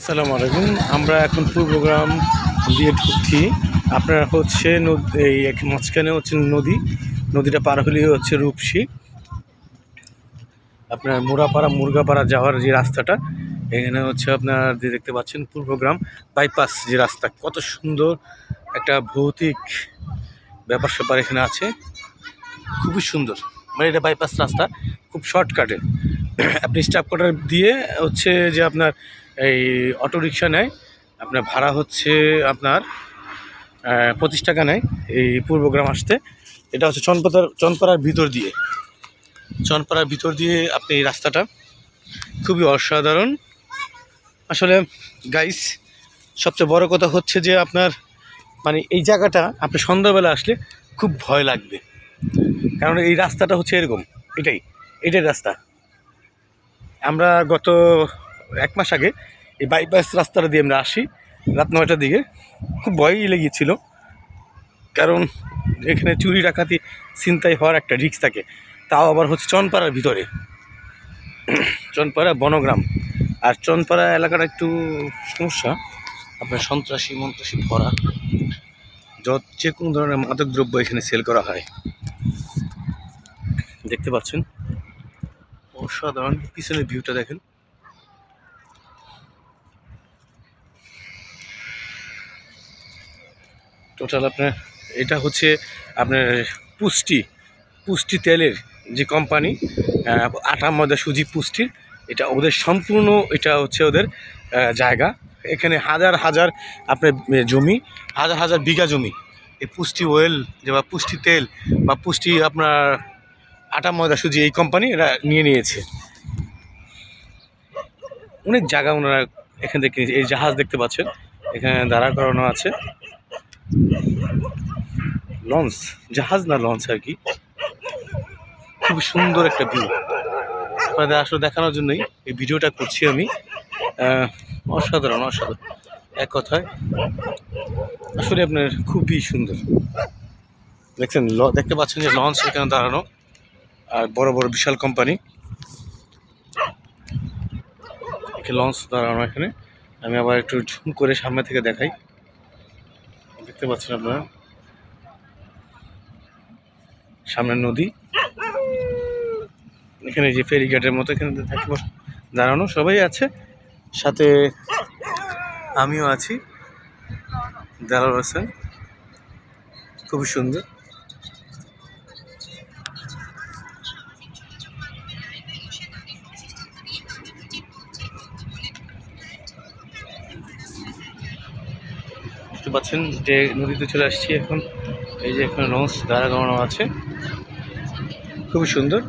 আসসালামু আলাইকুম। আমরা এখন পূর্বগ্রাম দিয়ে ঢুকছি। আপনার হচ্ছে এই মাঝখানে হচ্ছে নদীটা পার হলেই হচ্ছে রূপসী। আপনার মুরগাপাড়া যাওয়ার যে রাস্তাটা, এখানে হচ্ছে আপনার যে দেখতে পাচ্ছেন পূর্বগ্রাম বাইপাস যে রাস্তা, কত সুন্দর একটা ভৌতিক ব্যাপার স্যাপার এখানে আছে, খুবই সুন্দর। মানে এটা বাইপাস রাস্তা, খুব শর্টকাটে। আপনি স্টাফ কোয়ার্টার দিয়ে হচ্ছে যে আপনার এই অটোরিকশা নেয়, আপনার ভাড়া হচ্ছে আপনার 25 টাকা নেয় এই পূর্বগ্রাম আসতে। এটা হচ্ছে চনপাড়ার ভিতর দিয়ে আপনি এই রাস্তাটা খুবই অসাধারণ আসলে গাইস। সবচেয়ে বড় কথা হচ্ছে যে আপনার মানে এই জায়গাটা আপনি সন্ধ্যাবেলা আসলে খুব ভয় লাগবে, কারণ এই রাস্তাটা হচ্ছে এরকম, এটাই রাস্তা। আমরা গত 1 মাস আগে এই বাইপাস রাস্তাটা দিয়ে আমরা আসি রাত 9টার দিকে, খুব ভয়ই লেগেছিল, কারণ এখানে চুরি ডাকাতি ছিনতাই হওয়ার একটা রিস্ক থাকে। তাও আবার হচ্ছে চনপাড়ার ভিতরে, চনপাড়া বনগ্রাম। আর চনপাড়া এলাকাটা একটু সমস্যা, আপনার সন্ত্রাসী ভরা, যে কোনো ধরনের মাদক দ্রব্য এখানে সেল করা হয়। দেখতে পাচ্ছেন অসাধারণ, পিছনের ভিউটা দেখেন। টোটাল আপনার এটা হচ্ছে আপনার পুষ্টি তেলের যে কোম্পানি, আটা ময়দা সুজি পুষ্টির, এটা ওদের সম্পূর্ণ, এটা হচ্ছে ওদের জায়গা। এখানে হাজার আপনার জমি, হাজার বিঘা জমি এই পুষ্টি অয়েল যে বা পুষ্টি তেল বা পুষ্টি আপনার আটা ময়দা সুজি এই কোম্পানি এরা নিয়েছে। অনেক জায়গা ওনারা এখান থেকে এই জাহাজ দেখতে পাচ্ছেন এখানে দাঁড়া করানো আছে, জাহাজ না লঞ্চ আর কি। খুব সুন্দর একটা ভিউ, আপনাদের আসলে দেখানোর জন্যই এই ভিডিওটা করছি আমি। অসাধারণ এক কথায় আসলে আপনার খুবই সুন্দর। দেখতে পাচ্ছেন যে লঞ্চ এখানে দাঁড়ানো, আর বড় বিশাল কোম্পানি লঞ্চ দাঁড়ানো এখানে। আমি আবার একটু ঝুম করে সামনে থেকে দেখাই। দেখতে পাচ্ছেন আপনারা সামনে নদী, এখানে যে ফেরিঘাটের মতো এখানে দাঁড়ানো সবাই আছে, সাথে আমিও আছি, দাঁড়ানো আছেন, খুবই সুন্দর। দেখতে পাচ্ছেন যে নদীতে চলে আসছি এখন। এই যে এখানে লঞ্চ দাঁড়া করানো আছে, খুবই সুন্দর।